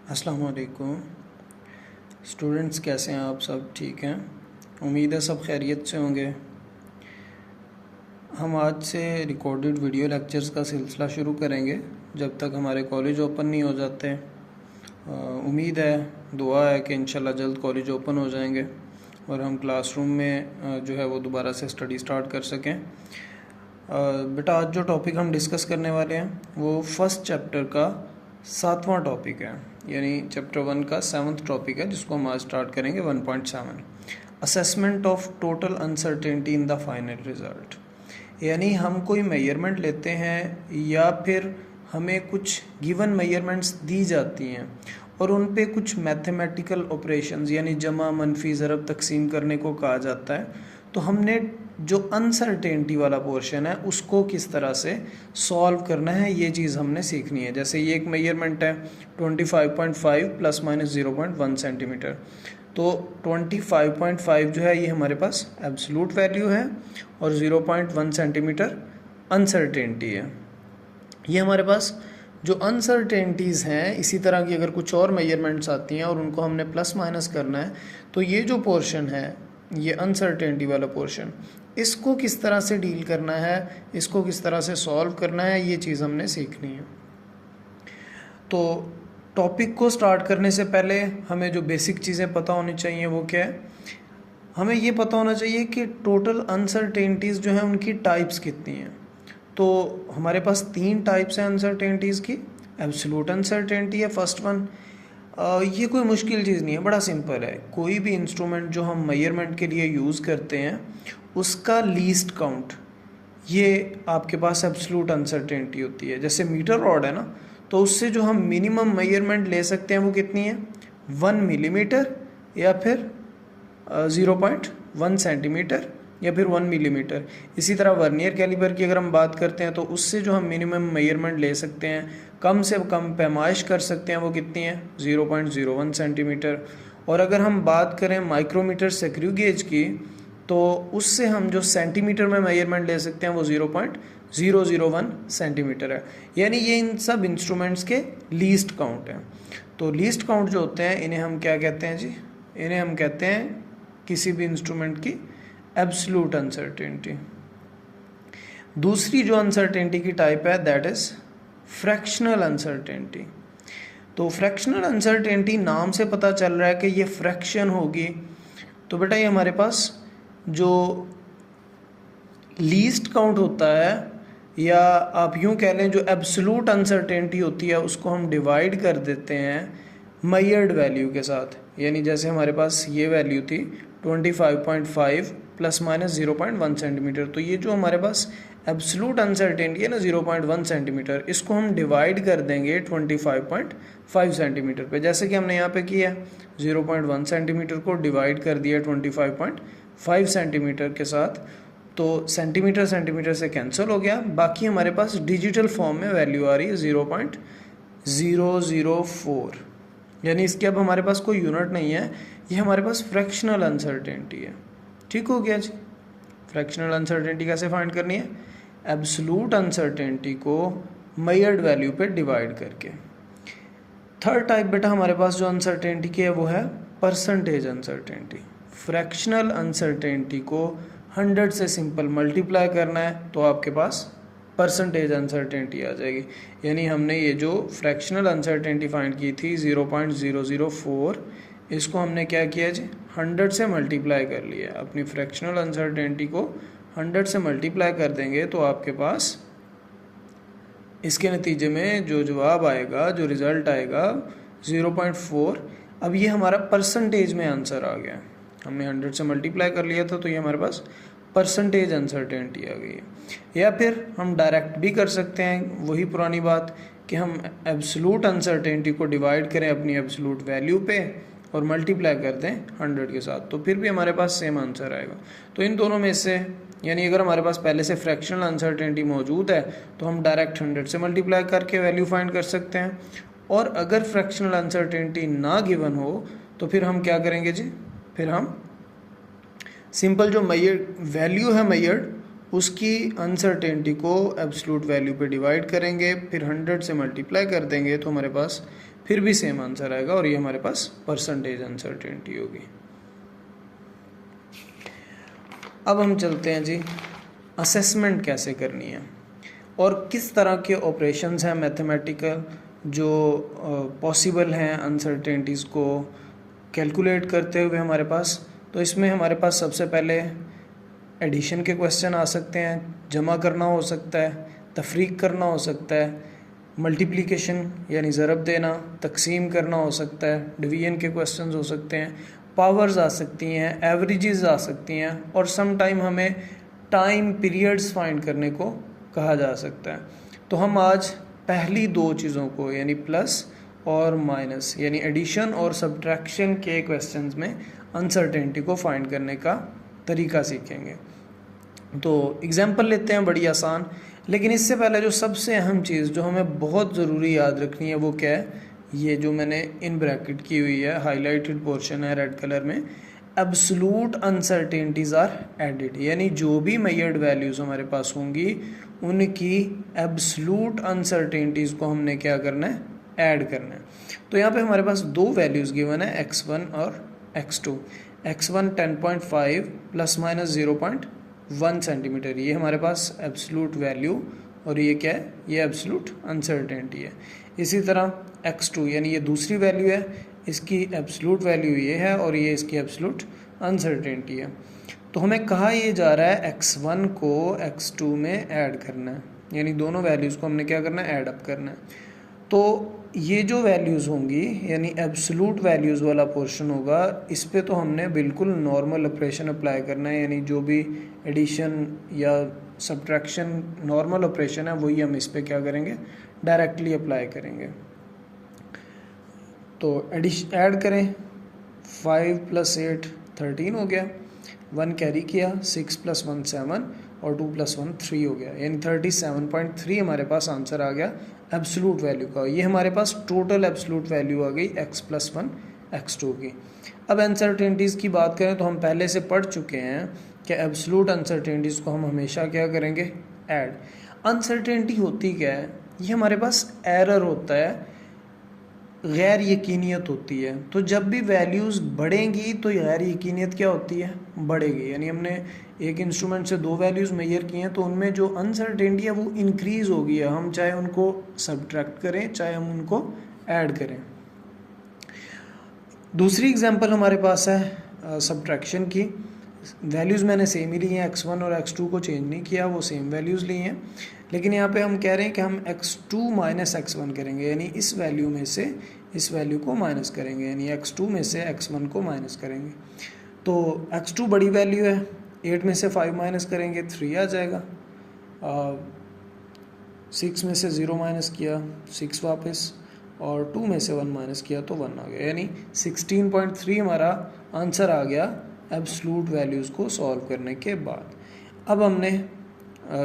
अस्सलाम वालेकुम स्टूडेंट्स, कैसे हैं आप? सब ठीक हैं? उम्मीद है सब खैरियत से होंगे। हम आज से रिकॉर्डेड वीडियो लेक्चर्स का सिलसिला शुरू करेंगे जब तक हमारे कॉलेज ओपन नहीं हो जाते। उम्मीद है, दुआ है कि इंशाल्लाह जल्द कॉलेज ओपन हो जाएंगे और हम क्लासरूम में जो है वो दोबारा से स्टडी स्टार्ट कर सकें। बेटा, आज जो टॉपिक हम डिस्कस करने वाले हैं वो फर्स्ट चैप्टर का 7वां टॉपिक है, यानी चैप्टर 1 का 7th टॉपिक है, जिसको हम आज स्टार्ट करेंगे 1.7 assessment of total uncertainty in the final result. यानी हम कोई मेजरमेंट लेते हैं या फिर हमें कुछ गिवन मेजरमेंट्स दी जाती हैं और उन पे कुछ मैथमेटिकल ऑपरेशंस यानी जमा, मनफी, ज़रब, तकसीम करने को कहा जाता है। तो हमने जो अनसर्टेनिटी वाला पोर्शन है उसको किस तरह से सॉल्व करना है, ये चीज़ हमने सीखनी है। जैसे ये एक मेजरमेंट है 25.5 प्लस माइनस 0.1 सेंटीमीटर। तो 25.5 जो है ये हमारे पास एब्सोल्यूट वैल्यू है और 0.1 सेंटीमीटर अनसर्टेनिटी है। ये हमारे पास जो अनसर्टेनिटीज़ हैं, इसी तरह की अगर कुछ और मेजरमेंट्स आती हैं और उनको हमने प्लस माइनस करना है, तो ये जो पोर्शन है, ये अनसर्टेनिटी वाला पोर्शन, इसको किस तरह से डील करना है, इसको किस तरह से सॉल्व करना है, ये चीज़ हमने सीखनी है। तो टॉपिक को स्टार्ट करने से पहले हमें जो बेसिक चीज़ें पता होनी चाहिए वो क्या है? हमें ये पता होना चाहिए कि टोटल अनसर्टेनिटीज़ जो हैं उनकी टाइप्स कितनी हैं। तो हमारे पास 3 टाइप्स हैं अनसर्टेनिटीज़ की। एब्सोल्यूट अनसर्टेनिटी है फर्स्ट वन। ये कोई मुश्किल चीज़ नहीं है, बड़ा सिंपल है। कोई भी इंस्ट्रूमेंट जो हम मेजरमेंट के लिए यूज़ करते हैं उसका लीस्ट काउंट, ये आपके पास एब्सोल्यूट अनसर्टेनिटी होती है। जैसे मीटर रॉड है ना, तो उससे जो हम मिनिमम मेजरमेंट ले सकते हैं वो कितनी है? 1 मिलीमीटर या फिर 0.1 सेंटीमीटर या फिर 1 मिलीमीटर। इसी तरह वर्नियर कैलिपर की अगर हम बात करते हैं तो उससे जो हम मिनिमम मेजरमेंट ले सकते हैं, कम से कम पैमाइश कर सकते हैं, वो कितनी है? 0.01 सेंटीमीटर। और अगर हम बात करें माइक्रोमीटर स्क्रू गेज की, तो उससे हम जो सेंटीमीटर में मेजरमेंट ले सकते हैं वो 0.001 सेंटीमीटर है। यानी ये इन सब इंस्ट्रूमेंट्स के लीस्ट काउंट हैं। तो लीस्ट काउंट जो होते हैं इन्हें हम क्या कहते हैं जी? इन्हें हम कहते हैं किसी भी इंस्ट्रूमेंट की एब्सोल्यूट अनसर्टेनिटी। दूसरी जो अनसर्टेनिटी की टाइप है दैट इज फ्रैक्शनल अनसर्टेनिटी। तो फ्रैक्शनल अनसर्टेनिटी नाम से पता चल रहा है कि ये फ्रैक्शन होगी। तो बेटा, ये हमारे पास जो लीस्ट काउंट होता है, या आप यूँ कह लें जो एब्सोल्यूट अनसर्टेनिटी होती है, उसको हम डिवाइड कर देते हैं मेजर्ड वैल्यू के साथ। यानी जैसे हमारे पास ये वैल्यू थी 25.5 प्लस माइनस 0.1 सेंटीमीटर, तो ये जो हमारे पास एब्सोल्यूट अनसर्टेनिटी है ना 0.1 सेंटीमीटर, इसको हम डिवाइड कर देंगे 25.5 सेंटीमीटर पे। जैसे कि हमने यहाँ पे किया, 0.1 सेंटीमीटर को डिवाइड कर दिया 25.5 सेंटीमीटर के साथ, तो सेंटीमीटर सेंटीमीटर से कैंसिल हो गया। बाकी हमारे पास डिजिटल फॉर्म में वैल्यू आ रही है 0.004। यानी इसके अब हमारे पास कोई यूनिट नहीं है, ये हमारे पास फ्रैक्शनल अनसर्टेनिटी है। ठीक हो गया जी? फ्रैक्शनल अनसर्टेनिटी कैसे फाइंड करनी है? एब्सोल्यूट अनसर्टेनिटी को मेजर्ड वैल्यू पे डिवाइड करके। थर्ड टाइप बेटा हमारे पास जो अनसर्टेनिटी की है वो है परसेंटेज अनसर्टेनिटी। फ्रैक्शनल अनसर्टेनिटी को 100 से सिंपल मल्टीप्लाई करना है तो आपके पास परसेंटेज अनसर्टेनिटी आ जाएगी। यानी हमने ये जो फ्रैक्शनल अनसर्टेनिटी फाइंड की थी 0.004, इसको हमने क्या किया जी? 100 से मल्टीप्लाई कर लिया। अपनी फ्रैक्शनल अनसर्टेनिटी को 100 से मल्टीप्लाई कर देंगे तो आपके पास इसके नतीजे में जो जवाब आएगा, जो रिज़ल्ट आएगा 0.4। अब ये हमारा परसेंटेज में आंसर आ गया। हमने 100 से मल्टीप्लाई कर लिया था तो ये हमारे पास परसेंटेज अनसर्टेनिटी आ गई है। या फिर हम डायरेक्ट भी कर सकते हैं, वही पुरानी बात कि हम एब्सोल्यूट अनसर्टेनिटी को डिवाइड करें अपनी एब्सोल्यूट वैल्यू पे और मल्टीप्लाई कर दें 100 के साथ, तो फिर भी हमारे पास सेम आंसर आएगा। तो इन दोनों में से, यानी अगर हमारे पास पहले से फ्रैक्शनल अनसर्टेनिटी मौजूद है तो हम डायरेक्ट 100 से मल्टीप्लाई करके वैल्यू फाइंड कर सकते हैं। और अगर फ्रैक्शनल अनसर्टेनिटी ना गिवन हो तो फिर हम क्या करेंगे जी? फिर हम सिंपल जो वैल्यू है मेजर्ड, उसकी अनसर्टेनिटी को एब्सोल्यूट वैल्यू पे डिवाइड करेंगे, फिर 100 से मल्टीप्लाई कर देंगे तो हमारे पास फिर भी सेम आंसर आएगा और ये हमारे पास परसेंटेज अनसर्टेनिटी होगी। अब हम चलते हैं जी, असेसमेंट कैसे करनी है और किस तरह के ऑपरेशंस हैं मैथमेटिकल जो पॉसिबल हैं अनसर्टेनिटीज़ को कैलकुलेट करते हुए हमारे पास। तो इसमें हमारे पास सबसे पहले एडिशन के क्वेश्चन आ सकते हैं, जमा करना हो सकता है, तफरीक करना हो सकता है, मल्टीप्लिकेशन यानी ज़रब देना, तकसीम करना हो सकता है, डिवीजन के क्वेश्चंस हो सकते हैं, पावर्स आ सकती हैं, एवरेजेस आ सकती हैं और सम टाइम हमें टाइम पीरियड्स फाइंड करने को कहा जा सकता है। तो हम आज पहली दो चीज़ों को यानी प्लस और माइनस यानी एडिशन और सब्ट्रैक्शन के क्वेश्चंस में अनसर्टेनिटी को फाइंड करने का तरीका सीखेंगे। तो एग्जांपल लेते हैं बड़ी आसान, लेकिन इससे पहले जो सबसे अहम चीज़ जो हमें बहुत ज़रूरी याद रखनी है वो क्या है, ये जो मैंने इन ब्रैकेट की हुई है, हाईलाइटेड पोर्शन है रेड कलर में, एब्सोल्यूट अनसर्टेनिटीज़ आर एडिड, यानी जो भी मेजर्ड वैल्यूज़ हमारे पास होंगी उनकी एब्सोल्यूट अनसर्टेनिटीज़ को हमने क्या करना है, ऐड करना है। तो यहाँ पे हमारे पास दो वैल्यूज़ गिवन है x1 और x2। x1 10.5 plus minus 0.1 centimetre, ये हमारे पास एब्सोल्यूट वैल्यू और ये क्या है, ये एब्सोल्यूट अनसर्टेनिटी है। इसी तरह x2 यानी ये दूसरी वैल्यू है, इसकी एब्सोल्यूट वैल्यू ये है और ये इसकी एब्सोल्यूट अनसर्टेनिटी है। तो हमें कहा ये जा रहा है x1 को x2 में ऐड करना है, यानी दोनों वैल्यूज़ को हमने क्या करना है, ऐड अप करना है। तो ये जो वैल्यूज़ होंगी यानी एब्सोल्यूट वैल्यूज़ वाला पोर्शन होगा, इस पे तो हमने बिल्कुल नॉर्मल ऑपरेशन अप्लाई करना है, यानी जो भी एडिशन या सब्ट्रैक्शन नॉर्मल ऑपरेशन है वही हम इस पे क्या करेंगे, डायरेक्टली अप्लाई करेंगे। तो ऐड करें, 5 + 8 13 हो गया, 1 कैरी किया, 6 + 1 7 और 2 + 1 3 हो गया, यानी 37.3 हमारे पास आंसर आ गया एब्सोल्यूट वैल्यू का। ये हमारे पास टोटल एब्सोल्यूट वैल्यू आ गई x + 1 x2 की। अब अनसर्टेनिटीज़ की बात करें तो हम पहले से पढ़ चुके हैं कि एब्सोल्यूट अनसर्टेनिटीज़ को हम हमेशा क्या करेंगे, ऐड। अनसर्टेनिटी होती क्या है, ये हमारे पास एरर होता है, गैर यकीनियत होती है। तो जब भी वैल्यूज़ बढ़ेंगी तो गैर यकीनियत क्या होती है, बढ़ेगी। यानी हमने एक इंस्ट्रूमेंट से दो वैल्यूज़ मेजर किए हैं तो उनमें जो अनसर्टेनिटी है वो इंक्रीज़ हो गई है, हम चाहे उनको सब्ट्रैक्ट करें चाहे हम उनको ऐड करें। दूसरी एग्जांपल हमारे पास है सब्ट्रैक्शन की। वैल्यूज़ मैंने सेम ही ली हैं, x1 और x2 को चेंज नहीं किया, वो सेम वैल्यूज़ ली हैं, लेकिन यहाँ पे हम कह रहे हैं कि हम x2 - x1 करेंगे, यानी इस वैल्यू में से इस वैल्यू को माइनस करेंगे, यानी x2 में से x1 को माइनस करेंगे। तो x2 बड़ी वैल्यू है, 8 में से 5 माइनस करेंगे 3 आ जाएगा, 6 में से 0 माइनस किया 6 वापस, और 2 में से 1 माइनस किया तो 1 आ गया, यानी 16.3 हमारा आंसर आ गया एब्सोल्यूट वैल्यूज़ को सॉल्व करने के बाद। अब हमने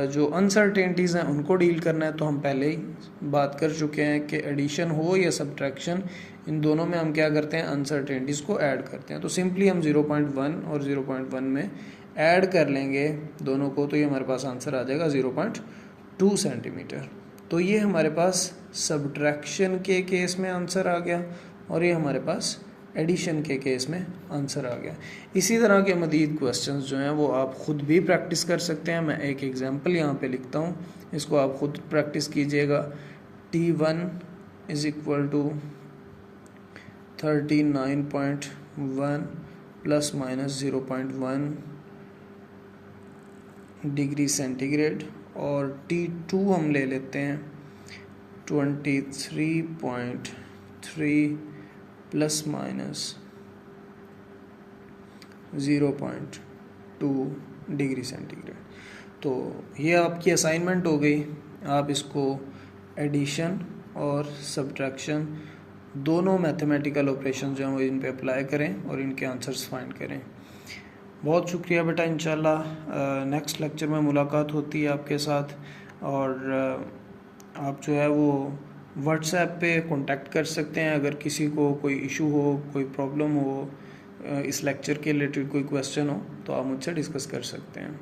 जो अनसर्टेनिटीज़ हैं उनको डील करना है। तो हम पहले ही बात कर चुके हैं कि एडिशन हो या सब्ट्रैक्शन, इन दोनों में हम क्या करते हैं, अनसर्टेनिटीज़ को ऐड करते हैं। तो सिंपली हम 0.1 और 0.1 में ऐड कर लेंगे दोनों को, तो ये हमारे पास आंसर आ जाएगा 0.2 सेंटीमीटर। तो ये हमारे पास सब्ट्रैक्शन के केस में आंसर आ गया और ये हमारे पास एडिशन के केस में आंसर आ गया। इसी तरह के मज़ीद क्वेश्चंस जो हैं वो आप ख़ुद भी प्रैक्टिस कर सकते हैं। मैं एक एग्जांपल यहाँ पे लिखता हूँ, इसको आप ख़ुद प्रैक्टिस कीजिएगा। T1 = 39.1 ± 0.1 डिग्री सेंटीग्रेड, और T2 हम ले लेते हैं 23.3 ± 0.2 डिग्री सेंटीग्रेड। तो ये आपकी असाइनमेंट हो गई। आप इसको एडिशन और सब्ट्रैक्शन दोनों मैथमेटिकल ऑपरेशन जो हैं वो इन पे अप्लाई करें और इनके आंसर्स फाइंड करें। बहुत शुक्रिया बेटा, इंशाल्लाह नेक्स्ट लेक्चर में मुलाकात होती है आपके साथ, और आप जो है वो व्हाट्सएप पे कांटेक्ट कर सकते हैं अगर किसी को कोई इशू हो, कोई प्रॉब्लम हो, इस लेक्चर के रिलेटेड कोई क्वेश्चन हो तो आप मुझसे डिस्कस कर सकते हैं।